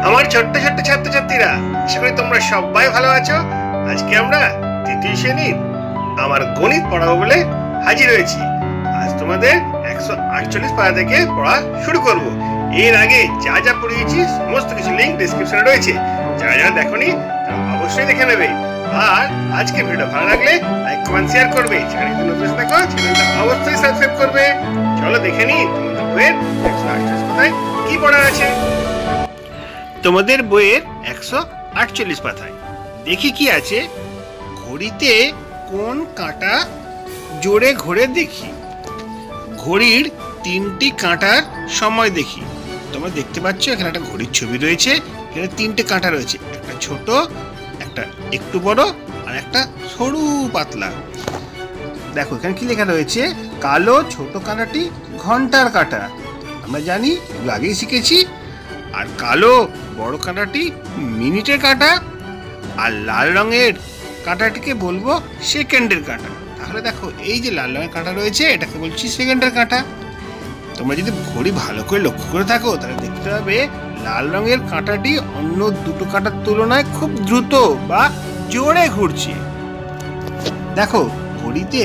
আমার ছোট্ট ছোট্ট ছাত্রছাত্রীরা, আশা করি তোমরা সবাই ভালো আছো। আজকে আমরা তৃতীয় শ্রেণীর আমার গণিত পড়াবো বলে হাজির হয়েছি। আজ তোমাদের 148 পারা থেকে পড়া শুরু করব। এর আগে যা যা পড়িয়েছি সমস্ত কিছু লিঙ্ক ডেসক্রিপশনে রয়েছে, যারা যারা দেখোনি তারা অবশ্যই দেখে নেবে। আর আজকে ভিডিও ভালো লাগলে লাইক কমেন্ট শেয়ার করবে। চ্যানেলটি নতুন দেখো, চ্যানেলটা অবশ্যই সাবস্ক্রাইব করবে। চলো দেখে নিই তোমাদের বইয়ের 148 পাতায় কি পড়া আছে। তোমাদের বইয়ের 148 পাতায় দেখি কি আছে। ঘড়িতে কোন কাঁটা জোরে ঘোরে দেখি। ঘড়ির 3টি কাঁটার সময় দেখি। তোমরা দেখতে পাচ্ছ এখানে একটা ঘড়ির ছবি রয়েছে। এখানে 3টে কাঁটা রয়েছে, একটা ছোট, একটা একটু বড়, আর একটা সরু পাতলা। দেখো এখানে কি লেখা রয়েছে, কালো ছোট কাঁটাটি ঘন্টার কাঁটা। আমরা জানি, এগুলো আগেই শিখেছি। আর কালো বড় কাঁটাটি মিনিটের কাঁটা, আর লাল রঙের কাঁটাটিকে বলবো সেকেন্ডের কাঁটা। তাহলে দেখো এই যে লাল রঙের কাঁটা রয়েছে, এটাকে বলছি সেকেন্ডের কাঁটা। তোমরা যদি ঘড়ি ভালো করে লক্ষ্য করে থাকো তাহলে দেখতে পাবে লাল রঙের কাঁটাটি অন্য দুটো কাঁটার তুলনায় খুব দ্রুত বা জোরে ঘুরছে। দেখো ঘড়িতে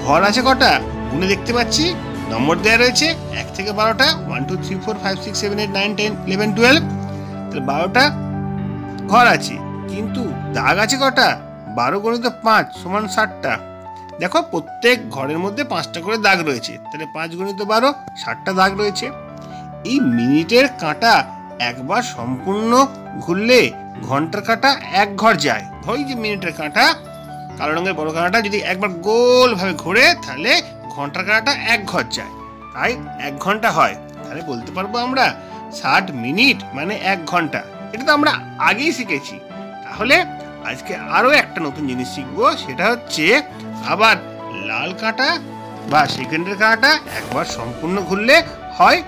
ঘর আছে কটা, গুনে দেখতে পাচ্ছি, নম্বর দেওয়া রয়েছে 1 থেকে 12টা, 1 2 3 4 5 6 7 8 9 10 11 12। তাহলে 12টা ঘর আছে, কিন্তু দাগ আছে কটা, 12 গুণিত 5 সমান 60টা। দেখো প্রত্যেক ঘরের মধ্যে 5টা করে দাগ রয়েছে, তাহলে 5 গুণিত 12 60টা দাগ রয়েছে। এই মিনিটের কাঁটা একবার সম্পূর্ণ ঘুরলে ঘন্টার কাঁটা এক ঘর যায়। ধরি যে মিনিটের কাঁটা, কালো রঙের বড় কাঁটাটা যদি একবার গোল ভাবে ঘোরে তাহলে ঘন্টার কাঁটাটা এক ঘর যায়, তাই 1 ঘন্টা হয়। তাহলে বলতে পারবো আমরা 60 মিনিট মানে 1 ঘন্টা। এটা তো আমরা আগেই শিখেছি। তাহলে আজকে আরো একটা নতুন জিনিস শিখবো, সেটা হচ্ছে আবার লাল কাঁটা বা সেকেন্ডের কাঁটা একবার সম্পূর্ণ ঘুরলে হয়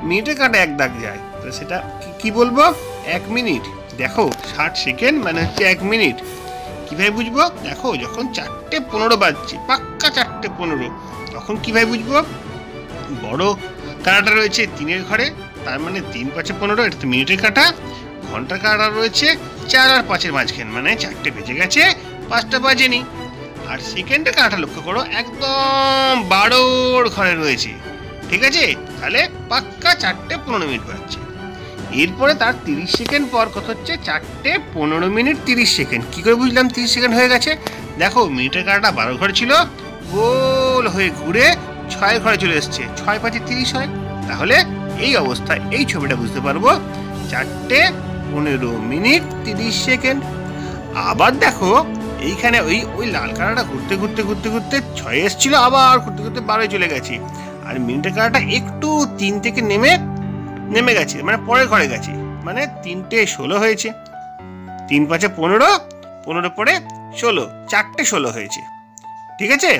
মিনিটের কাঁটা এক দাগ যায়। তো সেটা কি বলবো, 1 মিনিট। দেখো 60 সেকেন্ড মানে হচ্ছে 1 মিনিট। কিভাবে বুঝবো, দেখো যখন 4টে 15 বাজছে, পাক্কা 4টে 15, তখন কিভাবে বুঝবো, বড় কাঁটাটা রয়েছে 3-এর ঘরে, তার মানে 3 5 15, এটা তো মিনিটের কাঁটা। ঘন্টার কাঁটা রয়েছে 4 আর 5-এর মাঝখানে, মানে 4টে বেজে গেছে, 5টা বাজেনি। আর সেকেন্ডের কাঁটাটা লক্ষ্য করো, একদম 12-র ঘরে রয়েছে, ঠিক আছে? তাহলে পাক্কা 4টে 15 মিনিট বাজছে। এরপরে তার 30 সেকেন্ড পর কত হচ্ছে, 4টে 15 মিনিট 30 সেকেন্ড। কি করে বুঝলাম 30 সেকেন্ড হয়ে গেছে? দেখো মিনিটের কাঁটাটা 12 ঘরে ছিল, গোল হয়ে ঘুরে 6 ঘরে চলে এসছে, 6 5 30 হয়। তাহলে এই অবস্থায় এই ছবিটা বুঝতে পারবো 4টে 15 মিনিট 30 সেকেন্ড। আবার দেখো এইখানে ওই লাল কাঁটাটা ঘুরতে ঘুরতে ঘুরতে ঘুরতে 6 এসেছিল, আবার ঘুরতে ঘুরতে 12 চলে গেছে। আর মিনিটের কাঁটাটা একটু 3 থেকে নেমে গেছে, মানে পরের ঘরে গেছে, মানে 3টে 16 হয়েছে। 3 5 15, 15 পরে 16, 4টে 16 হয়েছে, ঠিক আছে?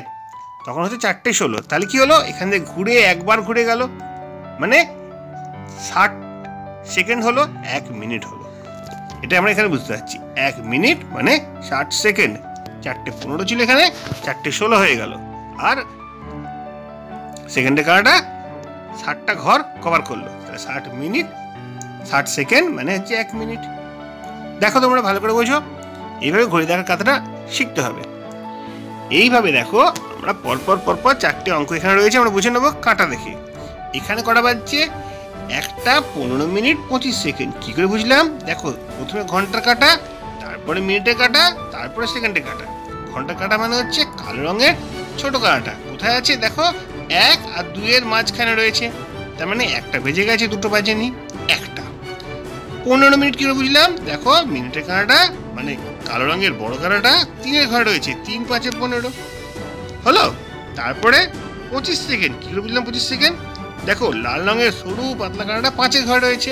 তখন হচ্ছে 4টে 16। তাহলে কি হলো, এখান থেকে ঘুরে একবার ঘুরে গেল, মানে 60 সেকেন্ড হলো, 1 মিনিট হলো। এটা আমরা এখানে বুঝতে পারছি, 1 মিনিট মানে 60 সেকেন্ড। 4টে 15 ছিল এখানে, 4টে 16 হয়ে গেল। আর সেকেন্ডের কাঁটাটা 60টা ঘর কভার করলো, তাহলে 60 মিনিট 60 সেকেন্ড মানে হচ্ছে 1 মিনিট। দেখো তোমরা ভালো করে বোঝো, এইভাবে ঘড়ি দেখার কথাটা শিখতে হবে। এইভাবে দেখো আমরা পরপর 4টে অঙ্ক এখানে রয়েছে, আমরা বুঝে নেবো কাঁটা দেখে। এখানে কটা বাজছে, 1টা 15 মিনিট 25 সেকেন্ড। কি করে বুঝলাম, দেখো প্রথমে ঘন্টার কাঁটা, তারপরে মিনিটের কাঁটা, তারপরে সেকেন্ডের কাঁটা। ঘন্টার কাঁটা মানে হচ্ছে কালো রঙের ছোট কাঁটাটা। কোথায় আছে দেখো, 1 আর 2-এর মাঝখানে রয়েছে, তার মানে 1টা বেজে গেছে, 2টো বাজেনি, 1টা। 15 মিনিট কি করে বুঝলাম, দেখো মিনিটের কাঁটাটা মানে কালো রঙের বড় কাঁটাটা 3-এর ঘরে রয়েছে, 3 5 15 হলো। তারপরে 25 সেকেন্ড, কি করে বুঝলাম 25 সেকেন্ড, দেখো লাল রঙের সরু পাতলা কাঁটাটা 5-এর ঘরে রয়েছে,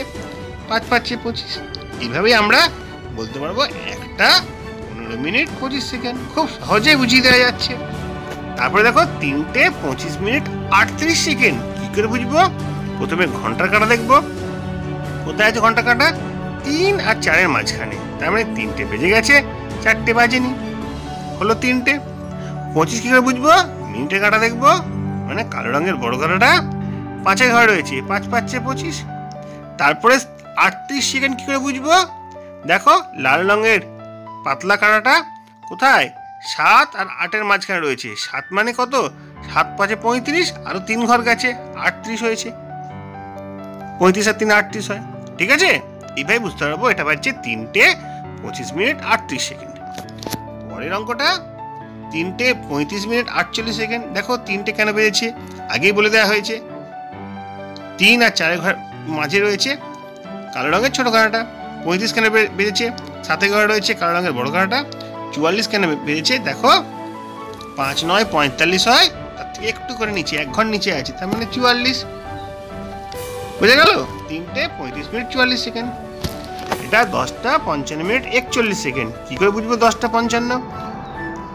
5 5 25। এইভাবেই আমরা বলতে পারবো 1টা 15 মিনিট 25 সেকেন্ড। খুব সহজেই বুঝিয়ে দেওয়া যাচ্ছে। তারপরে দেখো 3টে 25 মিনিট 38 সেকেন্ড। কি করে বুঝবো, প্রথমে ঘন্টার কাঁটা দেখবো, কোথায় আছে ঘন্টার কাঁটা, 3 আর 4-এর মাঝখানে, তার মানে 3টে বেজে গেছে, 4টে বাজেনি, হলো 3টে। 25 কি করে বুঝবো, মিনিটের কাঁটা দেখবো, মানে কালো রঙের বড় কাঁটাটা 5-এর ঘরে রয়েছে, 5 5 25। তারপরে 138 কি করে বুঝবো? দেখো লাল রঙের পাতলা কাঁটাটা কোথায়? 7 আর 8-এর মাঝখানে রয়েছে। 7 মানে কত? 7 × 5 = 35, আরো 3 ঘর গেছে, 38 হয়েছে। 35 আর 3 38 হয়। ঠিক আছে, এইভাবে বুঝতে পারবো এটা বাজছে 3:25 পরের অঙ্কটা 3:35 দেখো 3টে কেন বেজেছে আগেই বলে দেওয়া হয়েছে। 3 আর 4 ঘর মাঝে রয়েছে কালো রঙের ছোট কাঁটাটা। 35 কেন বেজেছে? 7 ঘরে রয়েছে কালো রঙের বড় কাঁটাটা। 44 কেন বেজেছে? দেখো 5 × 9 = 45 হয়, তার থেকে একটু করে নিচে 1 ঘর নিচে আছে, তার মানে 44। বুঝে গেল? 3:35 এটা 10:55 কি করে বুঝবো 10:55?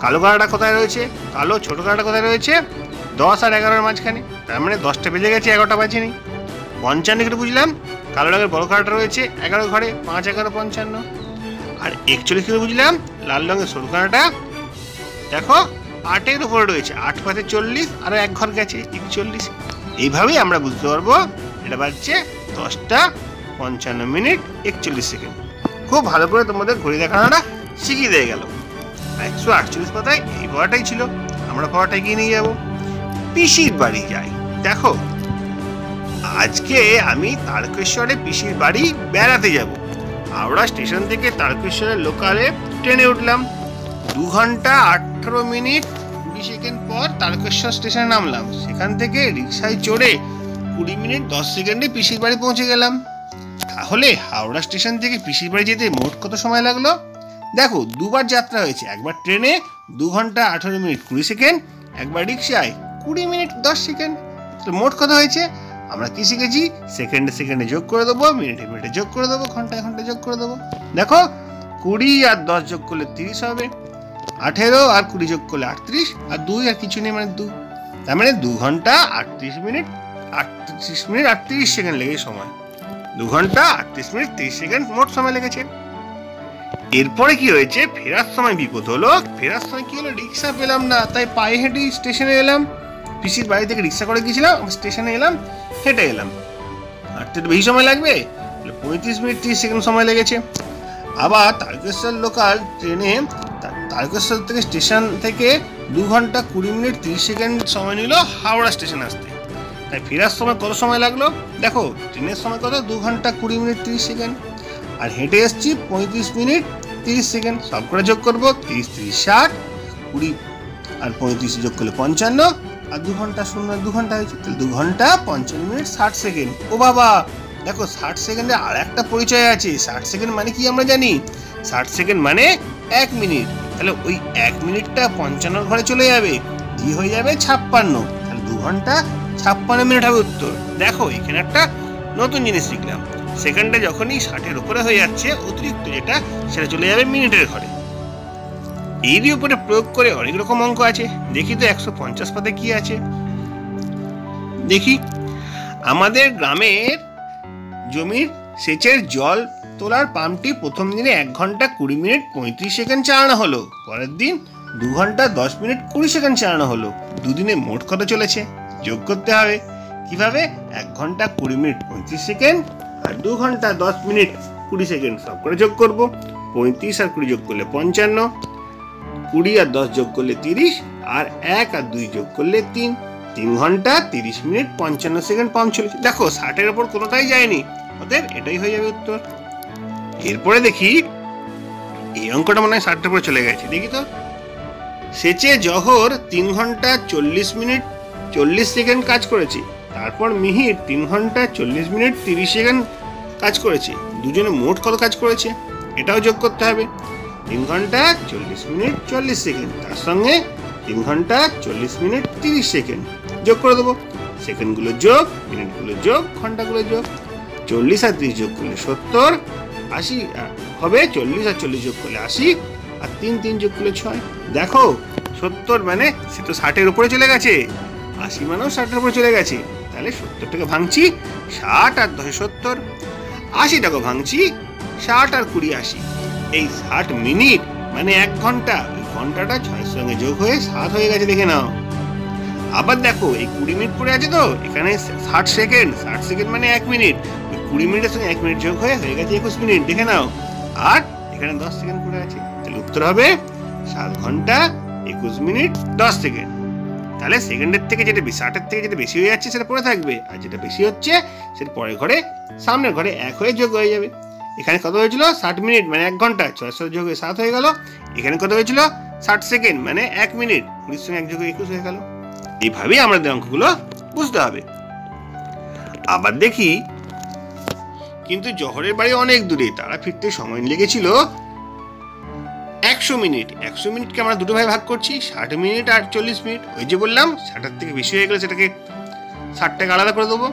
কালো কাঁটাটা কোথায় রয়েছে? কালো ছোট কাঁটাটা কোথায় রয়েছে? 10 আর 11-এর মাঝখানে, তার মানে 10টা বেজে গেছে, 11টা বাজেনি। 55 করে বুঝলাম, কালো রঙের বড় কাঁটাটা রয়েছে 11 ঘরে, 5 × 11 = 55। আর 41 করে বুঝলাম, লাল রঙের সরু কাঁটাটা দেখো 8-এর উপরে রয়েছে, 8 × 5 = 40, আরো 1 ঘর গেছে 41। এইভাবেই আমরা বুঝতে পারবো এটা বাজছে 10:55 খুব ভালো করে তোমাদের ঘড়ি দেখানোটা শিখিয়ে দিয়ে গেল। 148 পাতায় এই পড়াটাই ছিল। আমরা পড়াটা এগিয়ে নিয়ে যাবো। পিসির বাড়ি যাই। দেখো আজকে আমি তারকেশ্বরে পিসির বাড়ি বেড়াতে যাব। হাওড়া স্টেশন থেকে তারকেশ্বরের লোকালে ট্রেনে উঠলাম। 2 ঘন্টা 18 মিনিট 20 সেকেন্ড পর তারকেশ্বর স্টেশনে নামলাম। সেখান থেকে রিক্সায় চড়ে 20 মিনিট 10 সেকেন্ডে পিসির বাড়ি পৌঁছে গেলাম। তাহলে হাওড়া স্টেশন থেকে পিসির বাড়ি যেতে মোট কত সময় লাগলো? দেখো দুবার যাত্রা হয়েছে, একবার ট্রেনে 2 ঘন্টা 18 মিনিট 20 সেকেন্ড, একবার রিক্সায় 20 মিনিট 10 সেকেন্ড। মোট কত হয়েছে? আমরা কি শিখেছি? সেকেন্ডে সেকেন্ডে যোগ করে দেবো, মিনিটে মিনিটে যোগ করে দেবো, ঘন্টায় ঘন্টায় যোগ করে দেবো। দেখো 20 আর 10 যোগ করলে 30 হবে, 18 আর 20 যোগ করলে 38, আর 2 আর কিছু নেই, মানে 2। তার মানে 2 ঘন্টা 38 মিনিট 38 সেকেন্ড লেগে সময়। 2 ঘন্টা 38 মিনিট 30 সেকেন্ড মোট সময় লেগেছে। এরপরে কি হয়েছে? ফেরার সময় বিপদ হলো। ফেরার সময় কি হলো? রিক্সা পেলাম না, তাই পায়ে হেঁটে স্টেশনে এলাম। পিসির বাড়ি থেকে রিক্সা করে গিয়েছিলাম, স্টেশনে এলাম, হেঁটে এলাম। আর তো বেশি সময় লাগবে, 35 মিনিট 30 সেকেন্ড সময় লেগেছে। আবার তারকেশ্বর লোকাল ট্রেনে তারকেশ্বর থেকে স্টেশন থেকে 2 ঘন্টা 20 মিনিট 30 সেকেন্ড সময় নিল হাওড়া স্টেশন আসতে। তাই ফেরার সময় কত সময় লাগলো? দেখো ট্রেনের সময় কত? 2 ঘন্টা 20 মিনিট 30 সেকেন্ড। আর হেঁটে এসছি 35 মিনিট 30 সেকেন্ড। সব করে যোগ করবো, 30 30 60, 20 আর 35 যোগ করলে 55, আর 2 ঘন্টা 2 ঘন্টা হয়েছে। তাহলে 2 ঘন্টা 55 মিনিট 60 সেকেন্ড। ও বাবা, দেখো 60 সেকেন্ডে আর একটা পরিচয় আছে। 60 সেকেন্ড মানে কি আমরা জানি? 60 সেকেন্ড মানে 1 মিনিট। তাহলে ওই 1 মিনিটটা 55 ঘরে চলে যাবে, কি হয়ে যাবে? 56। তাহলে 2 ঘন্টা 56 মিনিট হবে উত্তর। দেখো এখানে একটা নতুন জিনিস শিখলাম। সেকেন্ডে যখনই 60-এর উপরে হয়ে যাচ্ছে, অতিরিক্ত যেটা সেটা চলে যাবে মিনিটের ঘরে। এরই উপরে প্রয়োগ করে অনেক রকম অঙ্ক আছে। দেখি তো 150 পাতায় কি আছে। দেখি, আমাদের গ্রামের জমির সেচের জল তোলার পাম্পটি প্রথম দিনে 1 ঘন্টা 20 মিনিট 35 সেকেন্ড চালানো হলো। পরের দিন 2 ঘন্টা 10 মিনিট 20 সেকেন্ড চালানো হলো। দুদিনে মোট কত চলেছে? যোগ করতে হবে। কিভাবে? 1 ঘন্টা 20 মিনিট 35 সেকেন্ড আর 2 ঘন্টা 10 মিনিট 20 সেকেন্ড সব করে যোগ করবো। 35 আর 20 যোগ করলে 55, 20 আর 10 যোগ করলে 30, আর 1 আর 2 যোগ করলে 3। 3 ঘন্টা 30 মিনিট 55 সেকেন্ড পাম্প চলেছে। দেখো 60-এর উপর কোনোটাই যায়নি, অতএব এটাই হয়ে যাবে উত্তর। এরপরে দেখি, এই অঙ্কটা মনে হয় 60-এর উপরে চলে গেছে। দেখি তো, সেচে জহর 3 ঘন্টা 40 মিনিট 40 সেকেন্ড কাজ করেছে। তারপর মিহির 3 ঘন্টা 40 মিনিট 30 সেকেন্ড কাজ করেছে। দুজনে মোট কত কাজ করেছে? এটাও যোগ করতে হবে। 3 ঘন্টা 40 মিনিট 40 সেকেন্ড, তার সঙ্গে 3 ঘন্টা 40 মিনিট 30 সেকেন্ড যোগ করে দেবো। সেকেন্ডগুলো যোগ, মিনিটগুলো যোগ, ঘন্টাগুলো যোগ। 40 আর 30 যোগ করলে 70, 80 হবে। 40 আর 40 যোগ করলে 80, আর 3 3 যোগ করলে 6। দেখো 70 মানে সে তো 60-এর উপরে চলে গেছে, 80 মানেও 60-এর উপরে চলে গেছে। তাহলে 70টাকে ভাঙছি, 60 আর 10 70, 80টাকে ভাঙছি, 60 আর 20 80। এই 60 মিনিট মানে 1 ঘন্টা। ওই ঘন্টাটা 6-এর সঙ্গে যোগ হয়ে 7 হয়ে গেছে, দেখে নাও। আবার দেখো এই 20 মিনিট পরে আছে তো, এখানে 60 সেকেন্ড, 60 সেকেন্ড মানে 1 মিনিট, 20 মিনিটের সঙ্গে 1 মিনিট যোগ হয়ে গেছে 21 মিনিট, দেখে নাও। আর এখানে 10 সেকেন্ড পরে আছে, তাহলে উত্তর হবে 7 ঘন্টা 21 মিনিট 10 সেকেন্ড। তাহলে সেকেন্ডের থেকে যেটা 60-এর থেকে যেটা বেশি হয়ে যাচ্ছে সেটা পরে থাকবে, আর যেটা বেশি হচ্ছে সেটা পরের ঘরে সামনের ঘরে 1 হয়ে যোগ হয়ে যাবে। এখানে কত হয়েছিল 60 মিনিট মানে 1 ঘন্টা, 6 সাথে যোগ হয়ে 7 হয়ে গেল। এখানে কত হয়েছিল 60 সেকেন্ড মানে 1 মিনিট, 20 সঙ্গে 1 যোগ হয়ে 21 হয়ে গেল। এইভাবেই আমাদের অঙ্কগুলো বুঝতে হবে। আবার দেখি, কিন্তু জহরের বাড়ি অনেক দূরে, তারা ফিরতে সময় লেগেছিল 100 মিনিট। 100 মিনিটকে আমরা দুটো ভাগে ভাগ করছি, 60 মিনিট আর 40 মিনিট। ওই যে বললাম 60-এর থেকে বেশি হয়ে গেলে সেটাকে 60টাকে আলাদা করে দেবো।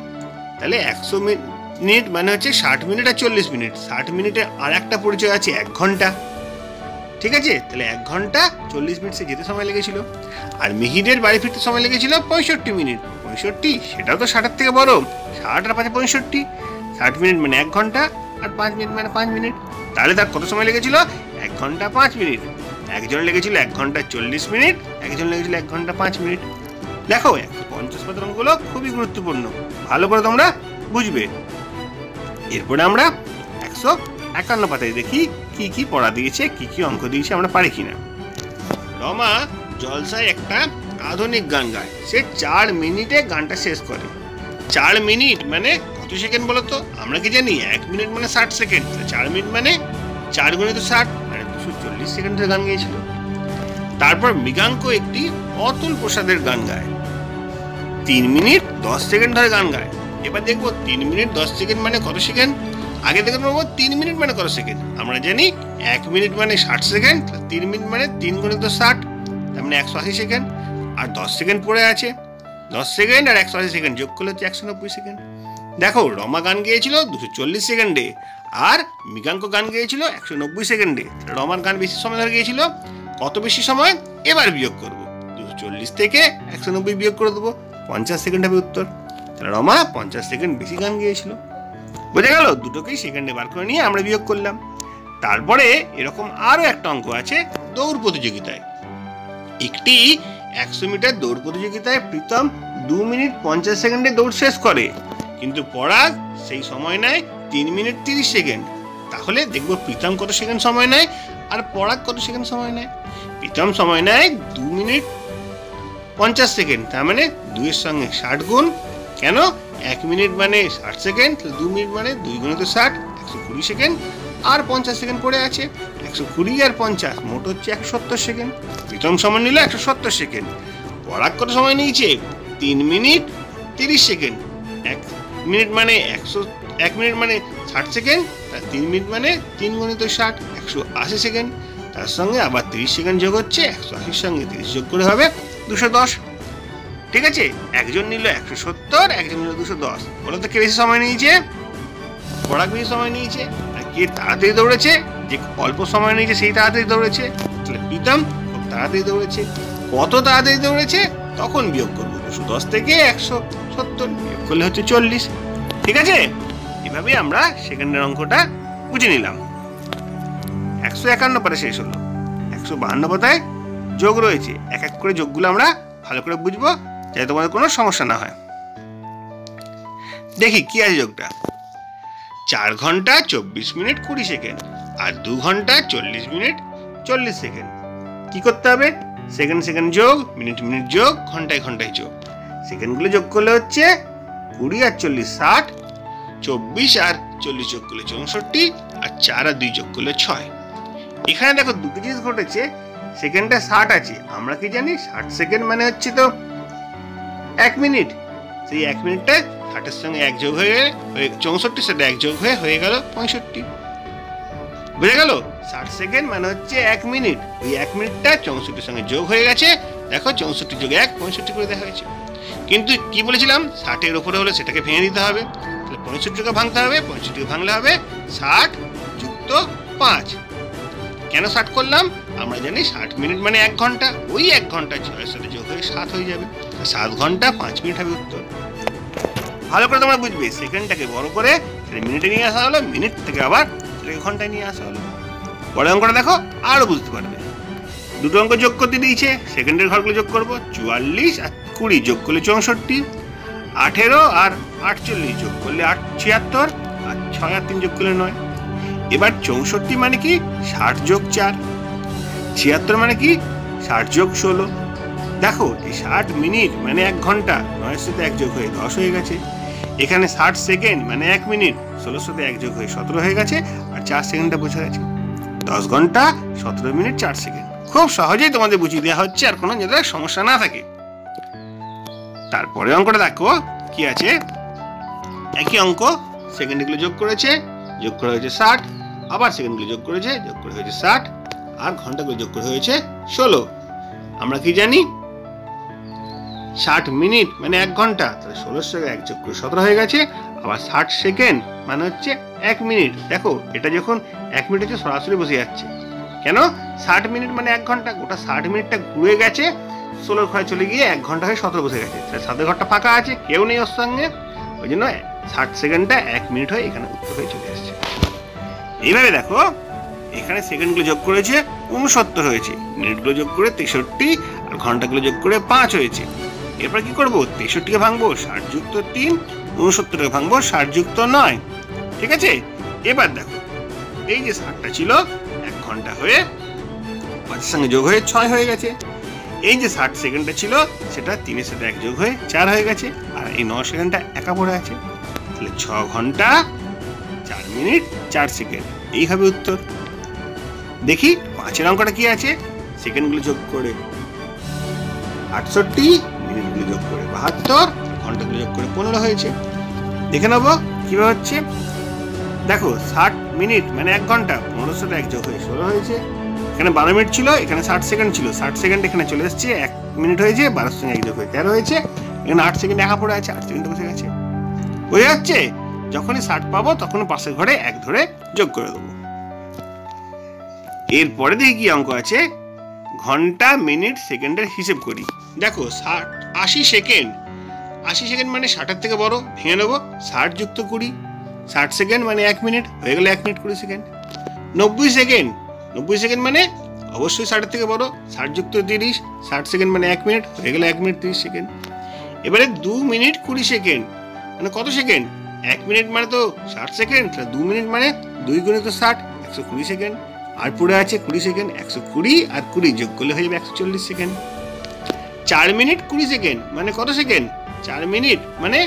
তাহলে 100 মিনিট মানে হচ্ছে 60 মিনিট আর 40 মিনিট। 60 মিনিটে আর একটা পরিচয় আছে 1 ঘন্টা, ঠিক আছে? তাহলে 1 ঘন্টা 40 মিনিট সে যেতে সময় লেগেছিল। আর মিহিরের বাড়ি ফিরতে সময় লেগেছিল 65 মিনিট। 65 সেটাও তো 60-এর থেকে বড়, 60 আর 5 65। 60 মিনিট মানে 1 ঘন্টা, আর 5 মিনিট মানে 5 মিনিট। তাহলে তার কত সময় লেগেছিল? 1 ঘন্টা 5 মিনিট। একজন লেগেছিল 1 ঘন্টা 40 মিনিট, একজন লেগেছিল 1 ঘন্টা 5 মিনিট। দেখো 150 পাতার অঙ্কগুলো খুবই গুরুত্বপূর্ণ, ভালো করে তোমরা বুঝবে। এরপরে আমরা 151 পাতায় দেখি কি কি পড়া দিয়েছে, কি কি অঙ্ক দিয়েছে, আমরা পারি কিনা। রমা জলসায় একটা আধুনিক গান গায়, সে 4 মিনিটে গানটা শেষ করে। 4 মিনিট মানে কত সেকেন্ড বলো তো? আমরা কি জানি 1 মিনিট মানে 60 সেকেন্ড, 4 মিনিট মানে 4 গুণিত 60 মানে 240 সেকেন্ডের গান গেয়েছিল। তারপর মৃগাঙ্ক একটি অতুল প্রসাদের গান গায়, 3 মিনিট 10 সেকেন্ড ধরে গান গায়। এবার দেখবো 3 মিনিট 10 সেকেন্ড মানে কত সেকেন্ড। আগে দেখে নেবো 3 মিনিট মানে কত সেকেন্ড। আমরা জানি 1 মিনিট মানে 60 সেকেন্ড, 3 মিনিট মানে 3 গুণিত 60, তার মানে 180 সেকেন্ড। আর 10 সেকেন্ড পরে আছে, 10 সেকেন্ড আর 180 সেকেন্ড যোগ করলে হচ্ছে 190 সেকেন্ড। দেখো রমা গান গেয়েছিল 240 সেকেন্ডে, আর মৃগাঙ্ক গান গেয়েছিল 190 সেকেন্ডে। রমার গান বেশি সময় ধরে গিয়েছিল, কত বেশি সময়? এবার বিয়োগ করবো, 240 থেকে 190 বিয়োগ করে দেবো, 50 সেকেন্ড হবে উত্তর। তাহলে রমা 50 সেকেন্ড বেশি গান গেয়েছিল। বোঝা গেল? দুটোকেই সেকেন্ডে বার করে নিয়ে আমরা বিয়োগ করলাম। তারপরে এরকম আরো একটা অঙ্ক আছে দৌড় প্রতিযোগিতায়। একটি 100 মিটার দৌড় প্রতিযোগিতায় প্রীতম 2 মিনিট 50 সেকেন্ডে দৌড় শেষ করে, কিন্তু পরাগ সেই সময় নেয় 3 মিনিট 30 সেকেন্ড। তাহলে দেখবো প্রীতম কত সেকেন্ড সময় নেয় আর পরাগ কত সেকেন্ড সময় নেয়। প্রীতম সময় নেয় 2 মিনিট 50 সেকেন্ড, তার মানে 2 এর সঙ্গে 60 গুণ। কেন? 1 মিনিট মানে 60 সেকেন্ড, 2 মিনিট মানে 2 গুণিত 60, 120 সেকেন্ড। আর 50 সেকেন্ড পরে আছে, 120 আর 50 মোট হচ্ছে 170 সেকেন্ড। প্রীতম সময় নিল 170 সেকেন্ড। পরাগ কত সময় নিয়েছে? 3 মিনিট 30 সেকেন্ড। 1 মিনিট মানে 1 মিনিট মানে 60 সেকেন্ড, তার 3 মিনিট মানে 3 গুণিত 60, 180 সেকেন্ড। তার সঙ্গে আবার 30 সেকেন্ড যোগ হচ্ছে, 180 সঙ্গে 30 যোগ করে হবে 210। ঠিক আছে? একজন নিল 170, একজন নিল 210। বলো তো কে বেশি সময় নিয়েছে? পরাগ বেশি সময় নিয়েছে। আর কে তাড়াতাড়ি দৌড়েছে? যে অল্প সময় নিয়েছে সেই তাড়াতাড়ি দৌড়েছে। তাহলে প্রীতম খুব তাড়াতাড়ি দৌড়েছে। কত তাড়াতাড়ি দৌড়েছে তখন বিয়োগ করবো, 210 থেকে 170 বিয়োগ করলে হচ্ছে 40। ঠিক আছে? এভাবেই আমরা সেকেন্ডের অঙ্কটা বুঝে নিলাম। 151 পাতা শেষ হলো। 152 পাতায় যোগ রয়েছে, এক এক করে যোগগুলো আমরা ভালো করে বুঝবো যাতে তোমাদের কোনো সমস্যা না হয়। দেখি কি আছে যোগটা। 4 ঘন্টা 24 মিনিট 20 সেকেন্ড আর 2 ঘন্টা 40 মিনিট 40 সেকেন্ড। কি করতে হবে? সেকেন্ড সেকেন্ড যোগ, মিনিট মিনিট যোগ, ঘন্টায় ঘন্টায় যোগ। সেকেন্ডগুলো যোগ করলে হচ্ছে 20 আর 40 60, 24 আর 40 যোগ করলে 64, আর 4 আর 2 যোগ করলে 6। এখানে দেখো দুটো জিনিস ঘটেছে। সেকেন্ডটা 60 আছে, আমরা কি জানি 60 সেকেন্ড মানে হচ্ছে তো 1 মিনিট। সেই 1 মিনিটটা 60-এর সঙ্গে 1 যোগ হয়ে 64, সেটা 1 যোগ হয়ে গেল 65। বুঝে গেল? 60 সেকেন্ড মানে হচ্ছে 1 মিনিট। ওই 1 মিনিটটা 64-এর সঙ্গে যোগ হয়ে গেছে। দেখো 64 যোগ 1 65 করে দেখা হয়েছে। কিন্তু কি বলেছিলাম? 60-এর উপরে হলে সেটাকে ভেঙে দিতে হবে। তাহলে 65কে ভাঙতে হবে, 65কে ভাঙলে হবে 60 যুক্ত 5। কেন 60 করলাম? আমরা জানি 60 মিনিট মানে 1 ঘন্টা। ওই 1 ঘন্টা 6-এর সাথে যোগ হয়ে 7 হয়ে যাবে। 7 ঘন্টা 5 মিনিট হবে উত্তর। ভালো করে তোমরা বুঝবে, সেকেন্ডটাকে বড় করে মিনিটে নিয়ে আসা হলো, মিনিট থেকে আবার ঘন্টায় নিয়ে আসা হলো। পরের অঙ্কটা দেখো, আরো বুঝতে পারবে। দুটো অঙ্ক যোগ করতে দিয়েছে, সেকেন্ডের ঘরগুলো যোগ করবো। 44 আর 20 যোগ করলে 64, 18 আর 48 যোগ করলে 76, আর 6 আর 3 যোগ করলে 9। এবার 64 মানে কি 60 যোগ 4, 76 মানে কি 60 যোগ 16। দেখো এই 60 মিনিট মানে 1 ঘন্টা, 9 সাথে 1 যোগ হয়ে 10 হয়ে গেছে। এখানে 60 সেকেন্ড মানে 1 মিনিট, 16 সাথে 1 যোগ হয়ে 17 হয়ে গেছে, আর 4 সেকেন্ডটা বোঝা গেছে। 10 ঘন্টা 17 মিনিট 4 সেকেন্ড। খুব সহজেই তোমাদের বুঝিয়ে দেওয়া হচ্ছে, আর কোনো যাতে সমস্যা না থাকে। তারপরে অঙ্কটা দেখো কি আছে, একই অঙ্ক, সেকেন্ডগুলো যোগ করেছে, যোগ করে হয়েছে 60, আবার সেকেন্ডগুলো যোগ করেছে, যোগ করে হয়েছে 60, আর ঘন্টাগুলো যোগ করে হয়েছে 16। আমরা কি জানি 60 মিনিট মানে 1 ঘন্টা, তাহলে 16 সঙ্গে 1 যোগ করে 17 হয়ে গেছে। আবার 60 সেকেন্ড মানে হচ্ছে 1 মিনিট। দেখো এটা যখন 1 মিনিট হচ্ছে সরাসরি বসে যাচ্ছে, কেন 60 মিনিট মানে 1 ঘন্টা, গোটা 60 মিনিটটা ঘুরে গেছে, 16 ঘরে চলে গিয়ে 1 ঘন্টা হয়ে 17 বসে গেছে, তাহলে 7 ঘরটা ফাঁকা আছে, কেউ নেই ওর সঙ্গে, ওই জন্য 60 সেকেন্ডটা 1 মিনিট হয়ে এখানে উত্তর হয়ে চলে আসছে। এইভাবে দেখো এখানে সেকেন্ডগুলো যোগ করেছে 69 হয়েছে, মিনিটগুলো যোগ করে 63, আর ঘন্টাগুলো যোগ করে 5 হয়েছে। এরপর কি করবো, 63কে ভাঙবো 60 যুক্ত 3, 69কে ভাঙবো 60 যুক্ত 9। ঠিক আছে, এবার দেখো এই যে 60টা ছিল 1 ঘন্টা হয়ে 5 সঙ্গে যোগ হয়ে 6 হয়ে গেছে। এই যে 60 সেকেন্ডটা ছিল সেটা 3 সাথে 1 যোগ হয়ে 4 হয়ে গেছে, আর এই 9 সেকেন্ডটা একা পড়ে আছে, তাহলে 6 ঘন্টা 4 মিনিট 4 সেকেন্ড। এইভাবে উত্তর। দেখি 5এর অঙ্কটা কি আছে, সেকেন্ডগুলো যোগ করে 68, মিনিটগুলো যোগ করে 72, ঘন্টাগুলো যোগ করে 15 হয়েছে। দেখে নেবো কিভাবে হচ্ছে। দেখো 60 মিনিট মানে 1 ঘন্টা, 15 সাথে 1 যোগ হয়ে 16 হয়েছে। এখানে 12 মিনিট ছিল, এখানে 60 সেকেন্ড ছিল, 60 সেকেন্ড এখানে চলে এসছে, 1 মিনিট হয়েছে, 12 সঙ্গে 1 যোগ হয়ে 13 হয়েছে। এখানে 8 সেকেন্ড একা পড়ে আছে, 8 সেকেন্ড বসে গেছে। বোঝা যাচ্ছে, যখনই 60 পাবো তখন পাশের ঘরে 1 ধরে যোগ করে দেবো। এরপরে দেখি কি অঙ্ক আছে, ঘন্টা মিনিট সেকেন্ডের হিসেব করি। দেখো 80 সেকেন্ড, 80 সেকেন্ড মানে 60-এর থেকে বড়, ভেঙে নেবো, 60 যুক্ত 20, 60 সেকেন্ড মানে 1 মিনিট, হয়ে গেল 1 মিনিট 20 সেকেন্ড। 90 সেকেন্ড, 90 সেকেন্ড মানে অবশ্যই 60-এর থেকে বড়, 60 যুক্ত 30, 60 সেকেন্ড মানে 1 মিনিট, হয়ে গেল 1 মিনিট 30 সেকেন্ড। এবারে 2 মিনিট 20 সেকেন্ড মানে কত সেকেন্ড, 1 মিনিট মানে তো 60 সেকেন্ড, 2 মিনিট মানে 2 গুণিত 60, 120 সেকেন্ড। আর পড়ে আছে 20 সেকেন্ড, 120 আর 20 যোগ করলে হয়ে যাবে 140 সেকেন্ড। 4 মিনিট 20 সেকেন্ড মানে কত সেকেন্ড, 4 মিনিট মানে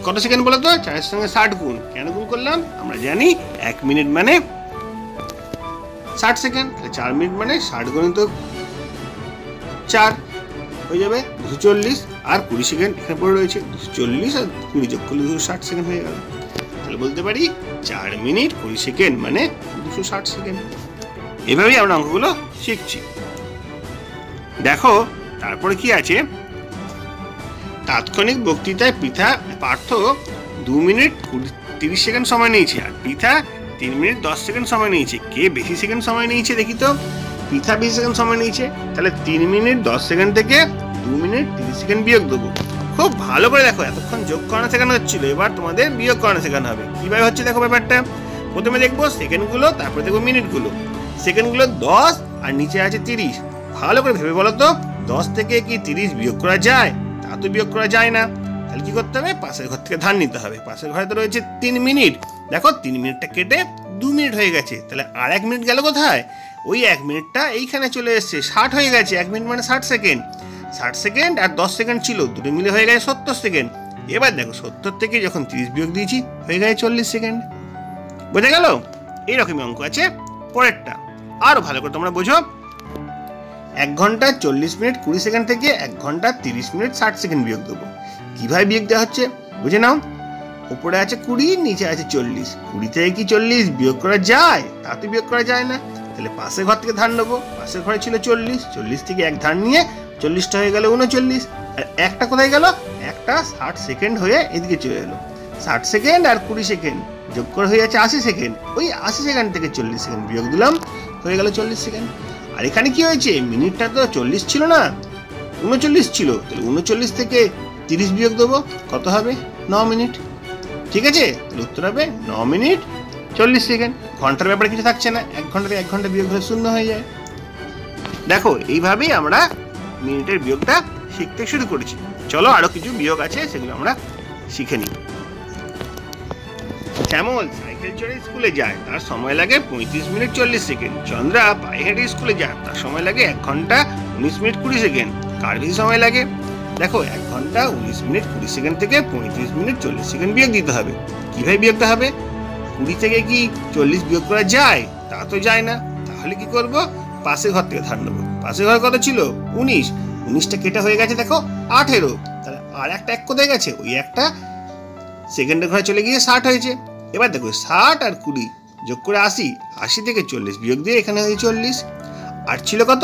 কত সেকেন্ড বলো তো, 4-এর সঙ্গে 60 গুণ, কেন গুণ করলাম, আমরা জানি 1 মিনিট মানে 60 সেকেন্ড, 4 মিনিট মানে 60 গুণিত 4 হয়ে যাবে 240, আর 20 সেকেন্ড এখানে পড়ে রয়েছে, 240 আর 20 যোগ করলে 260 সেকেন্ড হয়ে গেল। তাহলে বলতে পারি 4 মিনিট 20 সেকেন্ড মানে 260 সেকেন্ড। এভাবেই আমরা অঙ্কগুলো শিখছি। দেখো তারপরে কি আছে, তাৎক্ষণিক বক্তৃতায় পার্থ 2 মিনিট 30 সেকেন্ড সময় নিয়েছে, আর পৃথা 3 মিনিট 10 সেকেন্ড সময় নিয়েছে। কে বেশি সেকেন্ড সময় নিয়েছে দেখি তো, পৃথা বেশি সেকেন্ড সময় নিয়েছে, তাহলে 3 মিনিট 10 সেকেন্ড থেকে 2 মিনিট 30 সেকেন্ড বিয়োগ দেবো। খুব ভালো করে দেখো, এতক্ষণ যোগ করানো শেখানো হচ্ছিল, এবার তোমাদের বিয়োগ করানো শেখানো হবে। কিভাবে হচ্ছে দেখো ব্যাপারটা, প্রথমে দেখবো সেকেন্ডগুলো, তারপরে দেখবো মিনিটগুলো। সেকেন্ডগুলো 10 আর নিচে আছে 30। ভালো করে ভেবে বলো তো, 10 থেকে কি 30 বিয়োগ করা যায়? তা তো বিয়োগ করা যায় না। তাহলে কি করতে হবে, পাশের ঘর থেকে ধার নিতে হবে। পাশের ঘরে তো রয়েছে 3 মিনিট, দেখো 3 মিনিটটা কেটে 2 মিনিট হয়ে গেছে, তাহলে আর 1 মিনিট গেল কোথায়, ওই 1 মিনিটটা এইখানে চলে এসছে, 60 হয়ে গেছে। 1 মিনিট মানে 60 সেকেন্ড, 60 সেকেন্ড আর 10 সেকেন্ড ছিল, দুটো মিলে হয়ে গেছে 70 সেকেন্ড। এবার দেখো 70 থেকে যখন 30 বিয়োগ দিয়েছি হয়ে গেছে 40 সেকেন্ড। বোঝা গেল? এইরকমই অঙ্ক আছে পরেরটা, আরো ভালো করে তোমরা বোঝো। 1 ঘন্টা 40 মিনিট 20 সেকেন্ড থেকে 1 ঘন্টা 30 মিনিট 60 সেকেন্ড বিয়োগ দেবো। কিভাবে বিয়োগ দেওয়া হচ্ছে বুঝে নাও। উপরে আছে 20, নিচে আছে 40। 20 থেকে কি 40 বিয়োগ করা যায়? তা তো বিয়োগ করা যায় না। তাহলে পাশের ঘর থেকে ধার নেবো। পাশের ঘরে ছিল 40, 40 থেকে 1 ধার নিয়ে 40টা হয়ে গেল 39। আর একটা কোথায় গেল? একটা 60 সেকেন্ড হয়ে এদিকে চলে এলো। 60 সেকেন্ড আর 20 সেকেন্ড যোগ করে হয়ে যাচ্ছে 80 সেকেন্ড। ওই 80 সেকেন্ড থেকে 40 সেকেন্ড বিয়োগ দিলাম, হয়ে গেল 40 সেকেন্ড। আর এখানে কি হয়েছে, মিনিটটা তো 40 ছিল না, 39 ছিল। তাহলে 39 থেকে 30 বিয়োগ দেবো, কত হবে? 9 মিনিট। ঠিক আছে, তাহলে উত্তর হবে 9 মিনিট 40 সেকেন্ড। ঘন্টার ব্যাপারে কিছু থাকছে না, 1 ঘন্টা থেকে 1 ঘন্টা বিয়োগ হয়ে 0 হয়ে যায়। দেখো এইভাবেই আমরা মিনিটের বিয়োগটা শিখতে শুরু করেছি। চলো আরো কিছু বিয়োগ আছে, সেগুলো আমরা শিখে নিই। শ্যামল সাইকেল চড়ে স্কুলে যায়, তার সময় লাগে 35 মিনিট 40 সেকেন্ড। চন্দ্রা পায়ে হেঁটে স্কুলে যায়, তার সময় লাগে 1 ঘন্টা 19 মিনিট 20 সেকেন্ড। কার বেশি সময় লাগে? দেখো 1 ঘন্টা 19 মিনিট 20 সেকেন্ড থেকে 35 মিনিট 40 সেকেন্ড বিয়োগ দিতে হবে। কিভাবে বিয়োগটা হবে? 20 থেকে কি 40 বিয়োগ করা যায়? তা তো যায় না। তাহলে কি করব? পাশের ঘর থেকে ধার নেবো। পাশের ঘর কত ছিল? 19। 19টা কেটে হয়ে গেছে দেখো 18। তাহলে আর একটা 1 কোথায় গেছে? ওই একটা সেকেন্ডের ঘরে চলে গিয়ে 60 হয়েছে। এবার দেখো 60 আর 20 যোগ করে 80। 80 থেকে 40 বিয়োগ দিয়ে এখানে হয়েছে 40। আর ছিল কত?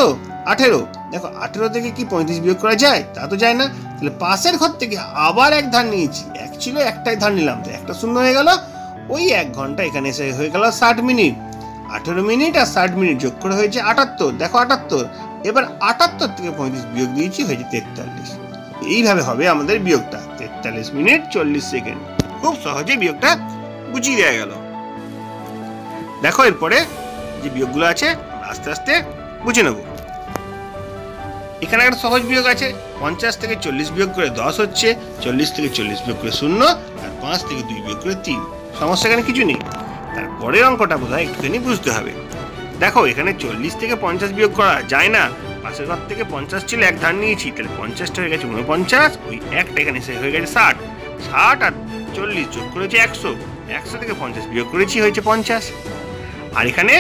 18। দেখো 18 থেকে কি 35 বিয়োগ করা যায়? তা তো যায় না। তাহলে পাশের ঘর থেকে আবার 1 ধার নিয়েছি। 1 ছিল, একটাই ধার নিলাম, তো একটা শূন্য হয়ে গেল। ওই 1 ঘন্টা এখানে এসে হয়ে গেল 60 মিনিট। 18 মিনিট আর 60 মিনিট যোগ করে হয়েছে 78। দেখো 78। এবার 78 থেকে 35 বিয়োগ দিয়েছি, হয়েছে 43। এইভাবে হবে আমাদের বিয়োগটা, 43 মিনিট 40 সেকেন্ড। খুব সহজে বিয়োগটা বুঝিয়ে দেওয়া গেল। দেখো এরপরে যে বিয়োগগুলো আছে আস্তে আস্তে বুঝে নেব। এখানে একটা সহজ বিয়োগ আছে। 50 থেকে 40 বিয়োগ করে 10 হচ্ছে, 40 থেকে 40 বিয়োগ করে 0, আর 5 থেকে 2 বিয়োগ করে 3। সমস্যা এখানে কিছু নেই। তারপরের অঙ্কটা বোধহয় একটুখানি বুঝতে হবে। দেখো এখানে 40 থেকে 50 বিয়োগ করা যায় না। পাশের ঘর থেকে 50 ছিল, 1 ধার নিয়েছি, তাহলে 50টা হয়ে গেছে 49। ওই একটা এখানে হয়ে গেছে 60। 60 আর 40 যোগ করেছে 100। 100 থেকে 50 বিয়োগ করেছি, হয়েছে 50। আর এখানে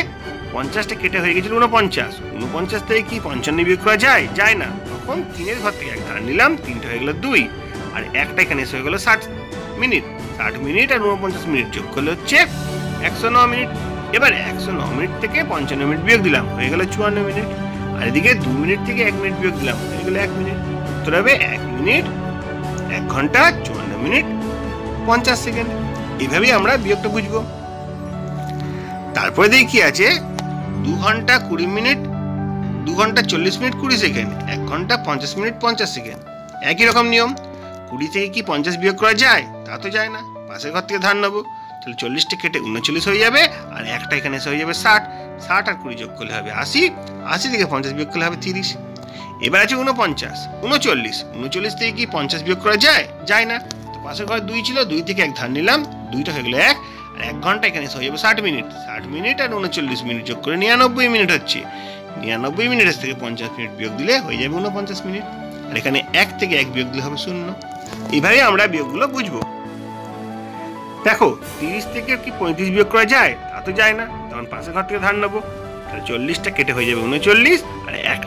50টা কেটে হয়ে গেছিল 49। 49 থেকে কি 55 বিয়োগ করা যায়? যায় না। তখন 3-এর ঘর থেকে 1 ধার নিলাম, 3টা হয়ে গেল 2। আর একটা এখানে হয়ে গেল 60 মিনিট। 60 মিনিট আর 49 মিনিট যোগ করলে হচ্ছে 109 মিনিট। এবার 109 মিনিট থেকে 55 মিনিট বিয়োগ দিলাম, হয়ে গেল 54 মিনিট। আর এদিকে 2 মিনিট থেকে 1 মিনিট বিয়োগ দিলাম, হয়ে গেল 1 মিনিট। উত্তর হবে 1 মিনিট 1 ঘন্টা 54 মিনিট 50 সেকেন্ড। এইভাবেই আমরা বিয়োগটা বুঝবো। তারপরে দেখি কি আছে, 2 ঘন্টা 20 মিনিট 2 ঘন্টা 40 মিনিট 20 সেকেন্ড, 1 ঘন্টা 50 মিনিট 50 সেকেন্ড। একই রকম নিয়ম। 20 থেকে কি 50 বিয়োগ করা যায়? তা তো যায় না। পাশের ঘর থেকে ধার নেবো, তাহলে 40টা কেটে 39 হয়ে যাবে। আর একটা এখানে হয়ে যাবে 60। 60 আর 20 যোগ করলে হবে 80। 80 থেকে 50 বিয়োগ করলে হবে 30। এবার আছে 49, 39। 39 থেকে কি 50 বিয়োগ করা যায়? যায় না। তো পাশের ঘরে 2 ছিল, 2 থেকে 1 ধার নিলাম, 2টা হয়ে গেল 1। আর 1 ঘন্টা এখানে হয়ে যাবে 60 মিনিট। 60 মিনিট আর 39 মিনিট যোগ করে 99 মিনিট হচ্ছে। 99 মিনিটের থেকে 50 মিনিট বিয়োগ দিলে হয়ে যাবে 49 মিনিট। আর এখানে 1 থেকে 1 বিয়োগ দিলে হবে 0। এইভাবে আমরা বিয়োগগুলো বুঝবো। দেখো 30 থেকে কি 35 বিয়োগ করা যায়? তা তো যায় না। তখন পাশের ঘর থেকে ধার নেবো, তাহলে 40টা কেটে হয়ে যাবে 39। আর 1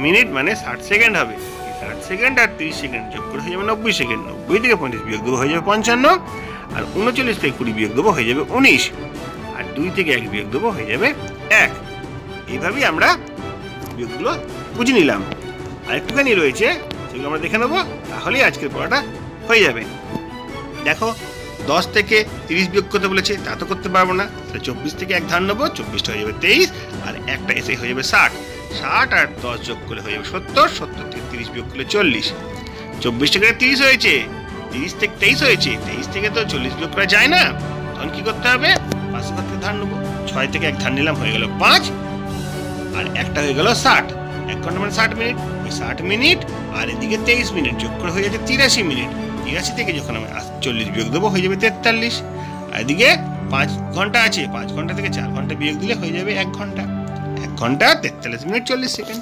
মিনিট মানে 60 সেকেন্ড হবে। 60 সেকেন্ড আর 30 সেকেন্ড যোগ করে হয়ে যাবে 90 সেকেন্ড। 90 থেকে 35 বিয়োগ দেবো, হয়ে যাবে 55। আর 39 থেকে 20 বিয়োগ দেবো, হয়ে যাবে 19। আর 2 থেকে 1 বিয়োগ দেবো, হয়ে যাবে 1। এইভাবেই আমরা বিয়োগগুলো বুঝে নিলাম। আর একটুখানি রয়েছে, সেগুলো আমরা দেখে নেবো, তাহলেই আজকের পড়াটা হয়ে যাবে। দেখো 10 থেকে 30 বিয়োগ করতে বলেছে, তা তো করতে পারবো না। তাহলে 24 থেকে 1 ধার নেবো, 24টা হয়ে যাবে 23। আর একটা এসে হয়ে যাবে 60। 60 আর 10 যোগ করলে হয়ে যাবে 70। 70 থেকে 30 বিয়োগ করলে 40। 24 থেকে 30 হয়েছে, 30 থেকে 23 হয়েছে। 23 থেকে তো 40 বিয়োগ করা যায় না। তখন কি করতে হবে? পাশের ঘর থেকে ধার নেবো। 6 থেকে 1 ধার নিলাম, হয়ে গেল 5। আর একটা হয়ে গেল 60। 1 ঘন্টা মানে 60 মিনিট। ওই 60 মিনিট আর এদিকে 23 মিনিট যোগ করে হয়ে যাচ্ছে 83 মিনিট। 83 থেকে যখন আমি 40 বিয়োগ দেবো, হয়ে যাবে 43। আর এদিকে 5 ঘন্টা আছে, 5 ঘন্টা থেকে 4 ঘন্টা বিয়োগ দিলে হয়ে যাবে 1 ঘন্টা। 1 ঘন্টা 43 মিনিট 40 সেকেন্ড।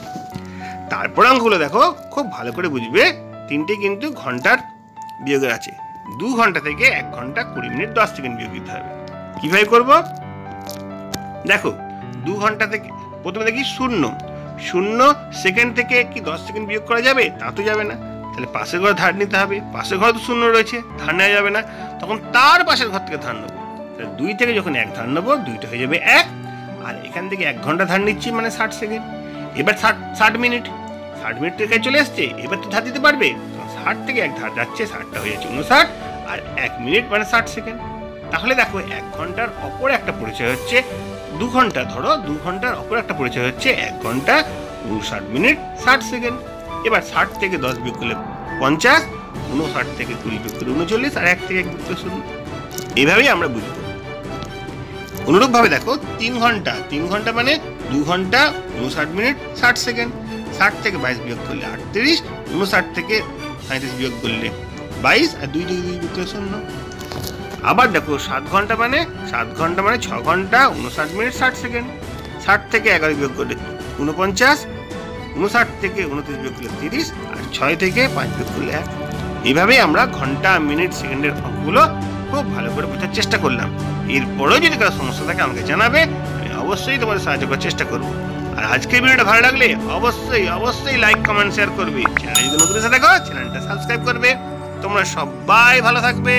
তারপর অঙ্কগুলো দেখো, খুব ভালো করে বুঝবে। 3টে কিন্তু ঘন্টার বিয়োগের আছে। 2 ঘন্টা থেকে 1 ঘন্টা 20 মিনিট 10 সেকেন্ড বিয়োগ দিতে হবে। কিভাবে করব? দেখো 2 ঘন্টা থেকে প্রথমে দেখি 0 সেকেন্ড থেকে কি 10 সেকেন্ড বিয়োগ করা যাবে? তা তো যাবে না। তাহলে পাশের ঘরে ধার নিতে হবে। পাশের ঘরে তো 0 রয়েছে, ধার নেওয়া যাবে না। তখন তার পাশের ঘর থেকে ধার নেবো। তাহলে 2 থেকে যখন 1 ধার নেবো, 2টা হয়ে যাবে 1। আর এখান থেকে 1 ঘন্টা ধার নিচ্ছি, মানে 60 সেকেন্ড। এবার 60 মিনিট 60 মিনিট থেকে চলে এসছে। এবার তো ধার দিতে পারবে। 60 থেকে 1 ধার যাচ্ছে, 60টা হয়ে যাচ্ছে 59। আর 1 মিনিট মানে 60 সেকেন্ড। তাহলে দেখো 1 ঘন্টার অপর একটা পরিচয় হচ্ছে 2 ঘন্টা। ধরো 2 ঘন্টার অপর একটা পরিচয় হচ্ছে 1 ঘন্টা 59 মিনিট 60 সেকেন্ড। এবার 60 থেকে 10 বিয়োগ করলে 50, 59 থেকে 20 বিয়োগ করলে 39, আর 1 থেকে 1 বিয়োগ করলে 0। এইভাবেই আমরা বুঝবো। অনুরূপভাবে দেখো 3 ঘন্টা মানে 2 ঘন্টা 59 মিনিট 60 সেকেন্ড। 60 থেকে 22 বিয়োগ করলে 38, 59 থেকে 37 বিয়োগ করলে 22, আর 2 থেকে 2 বিয়োগ করলে 0। আবার দেখো 7 ঘন্টা মানে 6 ঘন্টা 59 মিনিট 60 সেকেন্ড। 60 থেকে 11 বিয়োগ করলে 49, 59 থেকে 29 বিয়োগ করলে 30, আর 6 থেকে 5 বিয়োগ করলে 1। এইভাবেই আমরা ঘন্টা মিনিট সেকেন্ডের অঙ্কগুলো খুব ভালো করে বোঝার চেষ্টা করলাম। এরপরেও যদি কারো সমস্যা থাকে আমাকে জানাবে, আমি অবশ্যই তোমাদের সাহায্য করার চেষ্টা করবো। আর আজকের ভিডিওটা ভালো লাগলে অবশ্যই লাইক কমেন্ট শেয়ার করবে। চ্যানেলে যদি নতুন এসে থাকো চ্যানেলটা সাবস্ক্রাইব করবে। তোমরা সবাই ভালো থাকবে।